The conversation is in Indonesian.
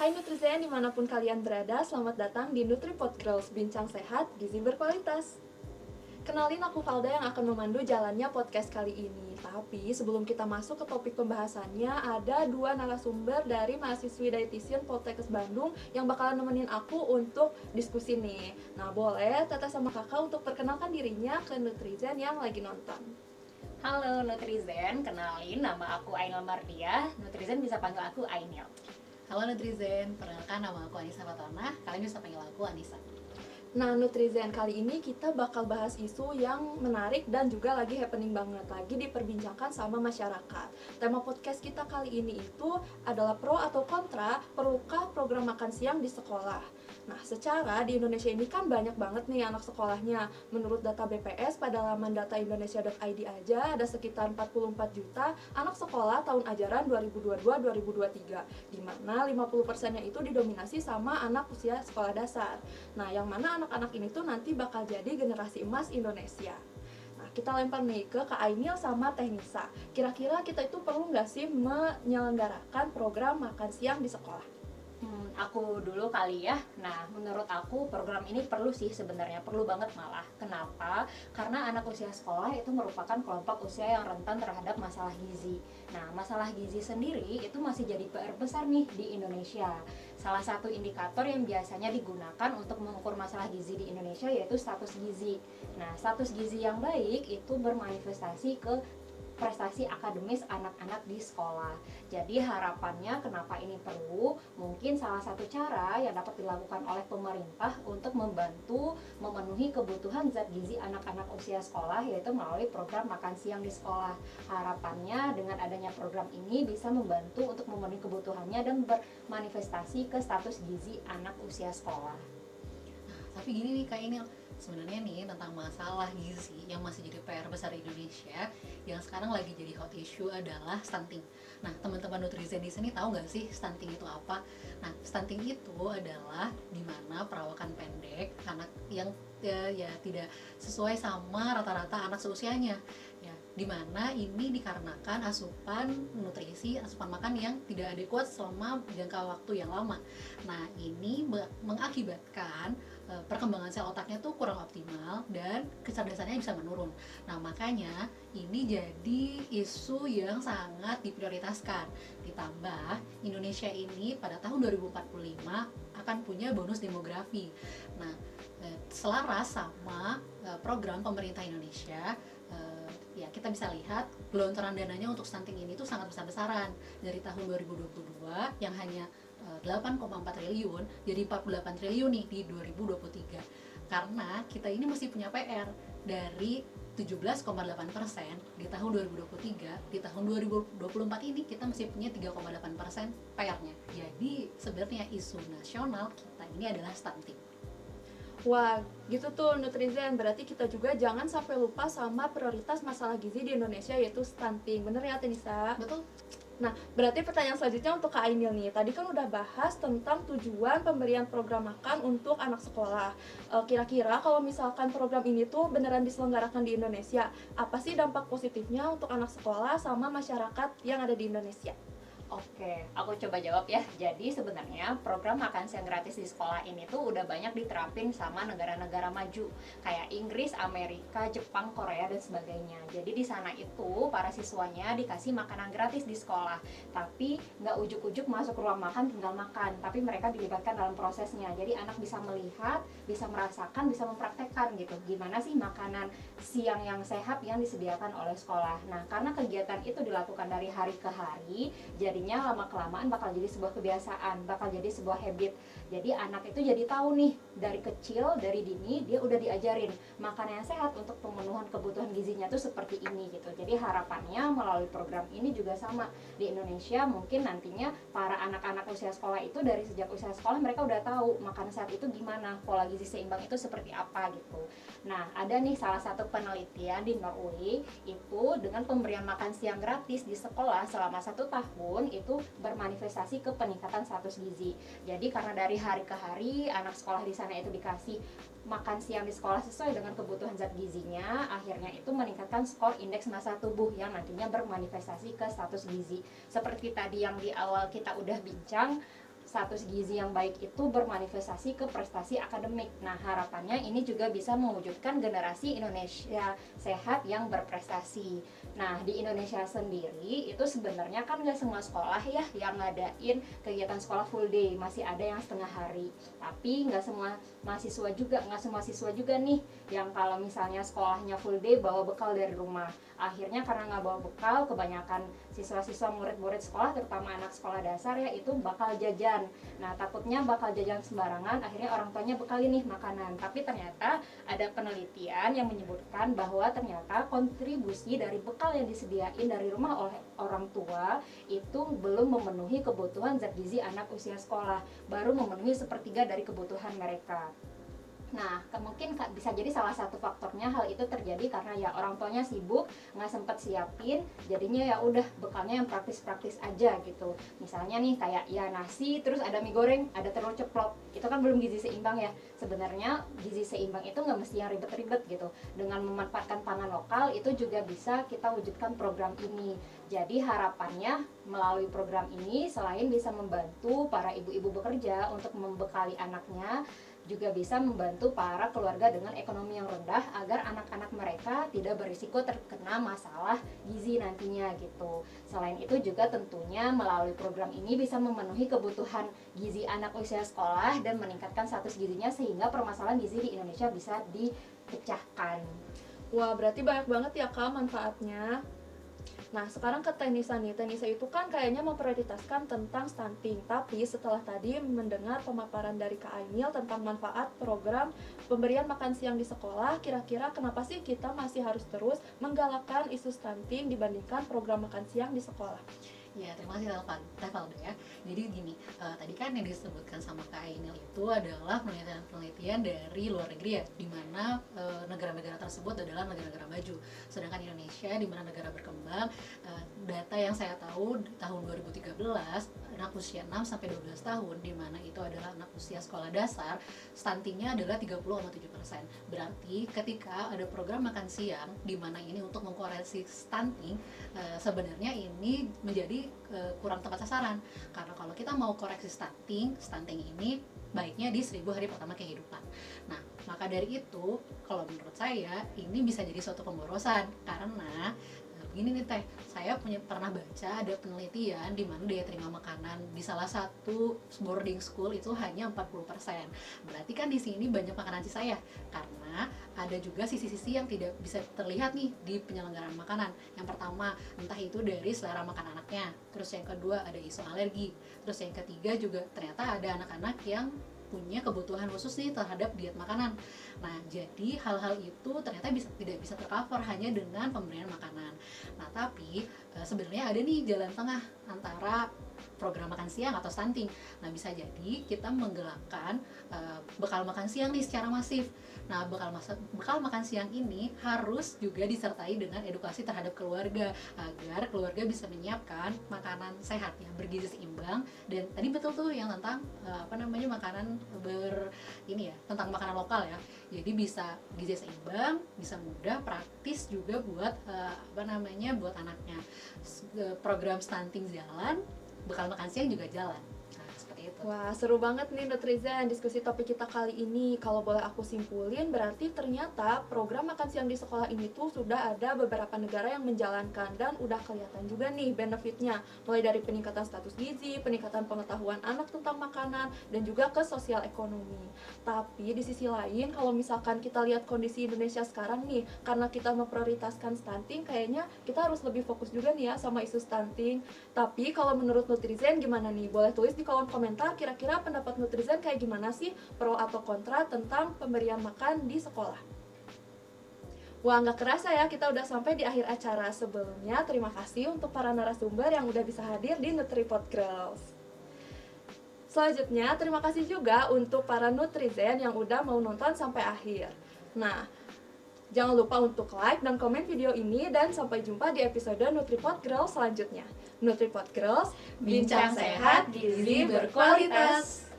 Hai Nutrizen dimanapun kalian berada, selamat datang di NutriPod Girls, bincang sehat, gizi berkualitas. Kenalin aku Valda yang akan memandu jalannya podcast kali ini. Tapi sebelum kita masuk ke topik pembahasannya, ada dua narasumber dari mahasiswi dietitian Poltekkes Bandung yang bakalan nemenin aku untuk diskusi nih. Nah boleh Tata sama kakak untuk perkenalkan dirinya ke Nutrizen yang lagi nonton. Halo Nutrizen, kenalin nama aku Ainil Mardiah. Nutrizen bisa panggil aku Ainil. Halo Nutrizen, perkenalkan nama aku Anissa Fatona. Kalian bisa panggil aku Anissa. Nah Nutrizen, kali ini kita bakal bahas isu yang menarik dan juga lagi happening banget, lagi diperbincangkan sama masyarakat. Tema podcast kita kali ini itu adalah pro atau kontra, perlukah program makan siang di sekolah. Nah secara di Indonesia ini kan banyak banget nih anak sekolahnya. Menurut data BPS pada laman dataindonesia.id aja ada sekitar 44 juta anak sekolah tahun ajaran 2022-2023, di mana 50%-nya itu didominasi sama anak usia sekolah dasar. Nah, yang mana anak-anak ini tuh nanti bakal jadi generasi emas Indonesia. Nah, kita lempar nih ke Kak Ainil sama Teh Nisa. Kira-kira kita itu perlu nggak sih menyelenggarakan program makan siang di sekolah? Aku dulu kali ya. Nah, menurut aku program ini perlu sih sebenarnya, perlu banget malah. Kenapa? Karena anak usia sekolah itu merupakan kelompok usia yang rentan terhadap masalah gizi. Nah, masalah gizi sendiri itu masih jadi PR besar nih di Indonesia. Salah satu indikator yang biasanya digunakan untuk mengukur masalah gizi di Indonesia yaitu status gizi. Nah, status gizi yang baik itu bermanifestasi ke prestasi akademis anak-anak di sekolah. Jadi harapannya kenapa ini perlu? Mungkin salah satu cara yang dapat dilakukan oleh pemerintah untuk membantu memenuhi kebutuhan zat gizi anak-anak usia sekolah yaitu melalui program makan siang di sekolah. Harapannya dengan adanya program ini bisa membantu untuk memenuhi kebutuhannya dan bermanifestasi ke status gizi anak usia sekolah. Tapi gini nih Kak Inil, sebenarnya nih tentang masalah gizi yang masih jadi PR besar di Indonesia, yang sekarang lagi jadi hot issue adalah stunting. Nah, teman-teman Nutrizen di sini tahu nggak sih stunting itu apa? Nah, stunting itu adalah dimana perawakan pendek anak yang ya tidak sesuai sama rata-rata anak seusianya. Ya, dimana ini dikarenakan asupan nutrisi, asupan makan yang tidak adekuat selama jangka waktu yang lama. Nah, ini mengakibatkan perkembangan sel otaknya tuh kurang optimal dan kecerdasannya bisa menurun. Nah, makanya ini jadi isu yang sangat diprioritaskan. Ditambah Indonesia ini pada tahun 2045 akan punya bonus demografi. Nah, selaras sama program pemerintah Indonesia, ya kita bisa lihat gelontoran dananya untuk stunting ini tuh sangat besar-besaran. Dari tahun 2022 yang hanya 8,4 triliun jadi 48 triliun nih di 2023. Karena kita ini masih punya PR dari 17,8% di tahun 2023, di tahun 2024 ini kita masih punya 3,8% PR-nya. Jadi sebenarnya isu nasional kita ini adalah stunting. Wah, gitu tuh Nutrizen. Berarti kita juga jangan sampai lupa sama prioritas masalah gizi di Indonesia yaitu stunting. Bener ya Teh Nisa? Betul? Nah, berarti pertanyaan selanjutnya untuk Kak Ainil nih. Tadi kan udah bahas tentang tujuan pemberian program makan untuk anak sekolah. Kira-kira kalau misalkan program ini tuh beneran diselenggarakan di Indonesia, apa sih dampak positifnya untuk anak sekolah sama masyarakat yang ada di Indonesia? Oke, aku coba jawab ya. Jadi sebenarnya program makan siang gratis di sekolah ini tuh udah banyak diterapin sama negara-negara maju kayak Inggris, Amerika, Jepang, Korea dan sebagainya. Jadi di sana itu para siswanya dikasih makanan gratis di sekolah, tapi nggak ujuk-ujuk masuk ruang makan tinggal makan, tapi mereka dilibatkan dalam prosesnya. Jadi anak bisa melihat, bisa merasakan, bisa mempraktekkan gitu. Gimana sih makanan siang yang sehat yang disediakan oleh sekolah. Nah, karena kegiatan itu dilakukan dari hari ke hari, jadinya lama-kelamaan bakal jadi sebuah kebiasaan, bakal jadi sebuah habit. Jadi anak itu jadi tahu nih, dari kecil, dari dini, dia udah diajarin makanan yang sehat untuk pemenuhan kebutuhan gizinya tuh seperti ini gitu. Jadi harapannya melalui program ini juga sama. Di Indonesia mungkin nantinya para anak-anak usia sekolah itu dari sejak usia sekolah mereka udah tahu makanan sehat itu gimana, pola gizi seimbang itu seperti apa gitu. Nah, ada nih salah satu penelitian di Norway itu dengan pemberian makan siang gratis di sekolah selama 1 tahun itu bermanifestasi ke peningkatan status gizi. Jadi karena dari hari ke hari anak sekolah di sana itu dikasih makan siang di sekolah sesuai dengan kebutuhan zat gizinya, akhirnya itu meningkatkan skor indeks massa tubuh yang nantinya bermanifestasi ke status gizi. Seperti tadi yang di awal kita udah bincang, status gizi yang baik itu bermanifestasi ke prestasi akademik. Nah, harapannya ini juga bisa mewujudkan generasi Indonesia sehat yang berprestasi. Nah, di Indonesia sendiri itu sebenarnya kan nggak semua sekolah ya yang ngadain kegiatan sekolah full day, masih ada yang setengah hari. Tapi nggak semua siswa juga nih yang kalau misalnya sekolahnya full day bawa bekal dari rumah. Akhirnya karena nggak bawa bekal, kebanyakan siswa-siswa murid-murid sekolah, terutama anak sekolah dasar ya, itu bakal jajan. Nah, takutnya bakal jajan sembarangan, akhirnya orang tuanya bekalin nih makanan. Tapi ternyata ada penelitian yang menyebutkan bahwa ternyata kontribusi dari bekal yang disediain dari rumah oleh orang tua itu belum memenuhi kebutuhan zat gizi anak usia sekolah, baru memenuhi sepertiga dari kebutuhan mereka. Nah, mungkin bisa jadi salah satu faktornya hal itu terjadi karena ya orang tuanya sibuk, nggak sempet siapin, jadinya ya udah bekalnya yang praktis-praktis aja gitu. Misalnya nih kayak ya nasi, terus ada mie goreng, ada telur ceplok, itu kan belum gizi seimbang ya. Sebenarnya gizi seimbang itu nggak mesti yang ribet-ribet gitu. Dengan memanfaatkan pangan lokal itu juga bisa kita wujudkan program ini. Jadi harapannya melalui program ini selain bisa membantu para ibu-ibu bekerja untuk membekali anaknya, juga bisa membantu para keluarga dengan ekonomi yang rendah agar anak-anak mereka tidak berisiko terkena masalah gizi nantinya gitu. Selain itu juga tentunya melalui program ini bisa memenuhi kebutuhan gizi anak usia sekolah dan meningkatkan status gizinya sehingga permasalahan gizi di Indonesia bisa dipecahkan. Wah, berarti banyak banget ya Kak manfaatnya. Nah, sekarang ke Tenisa nih. Tenisa itu kan kayaknya memprioritaskan tentang stunting. Tapi setelah tadi mendengar pemaparan dari Kak Ainil tentang manfaat program pemberian makan siang di sekolah, kira-kira kenapa sih kita masih harus terus menggalakkan isu stunting dibandingkan program makan siang di sekolah? Ya, terima kasih Tevaldo ya. Jadi gini, tadi kan yang disebutkan sama Kak Ainil itu adalah penelitian dari luar negeri ya, di mana negara-negara tersebut adalah negara-negara maju. Sedangkan Indonesia di mana negara berkembang, data yang saya tahu di tahun 2013 anak usia 6 sampai 12 tahun di mana itu adalah anak usia sekolah dasar, stuntingnya adalah 30,7%. Berarti ketika ada program makan siang di mana ini untuk mengkoreksi stunting, sebenarnya ini menjadi kurang tepat sasaran, karena kalau kita mau koreksi stunting ini baiknya di 1000 hari pertama kehidupan. Nah, maka dari itu kalau menurut saya ini bisa jadi suatu pemborosan karena begini nih Teh, saya pernah baca ada penelitian di mana daya terima makanan di salah satu boarding school itu hanya 40%. Berarti kan di sini banyak makanan sisa ya, karena ada juga sisi-sisi yang tidak bisa terlihat nih di penyelenggaraan makanan. Yang pertama, entah itu dari selera makan anaknya, terus yang kedua ada isu alergi, terus yang ketiga juga ternyata ada anak-anak yang punya kebutuhan khusus nih terhadap diet makanan. Nah, jadi hal-hal itu ternyata tidak bisa tercover hanya dengan pemberian makanan. Nah, tapi sebenarnya ada nih jalan tengah antara program makan siang atau stunting. Nah, bisa jadi kita menggerakkan bekal makan siang nih secara masif. Nah, bekal makan siang ini harus juga disertai dengan edukasi terhadap keluarga agar keluarga bisa menyiapkan makanan sehat yang bergizi seimbang. Dan tadi betul tuh yang tentang makanan tentang makanan lokal ya. Jadi bisa gizi seimbang, bisa mudah, praktis juga buat buat anaknya. Program stunting jalan, bekal makan siang juga jalan. Nah, seperti itu. Wah, seru banget nih Nutrizen diskusi topik kita kali ini. Kalau boleh aku simpulin, berarti ternyata program makan siang di sekolah ini tuh sudah ada beberapa negara yang menjalankan dan udah kelihatan juga nih benefitnya. Mulai dari peningkatan status gizi, peningkatan pengetahuan anak tentang makanan, dan juga ke sosial ekonomi. Tapi di sisi lain, kalau misalkan kita lihat kondisi Indonesia sekarang nih, karena kita memprioritaskan stunting, kayaknya kita harus lebih fokus juga nih ya sama isu stunting. Tapi kalau menurut Nutrizen gimana nih? Boleh tulis di kolom komentar kira-kira pendapat Nutrizen kayak gimana sih, pro atau kontra tentang pemberian makan di sekolah. Wah, nggak kerasa ya kita udah sampai di akhir acara. Sebelumnya terima kasih untuk para narasumber yang udah bisa hadir di NutriPod Girls. Selanjutnya terima kasih juga untuk para Nutrizen yang udah mau nonton sampai akhir. Nah, jangan lupa untuk like dan komen video ini, dan sampai jumpa di episode NutriPod Girls selanjutnya. NutriPod Girls, Bincang sehat, gizi berkualitas.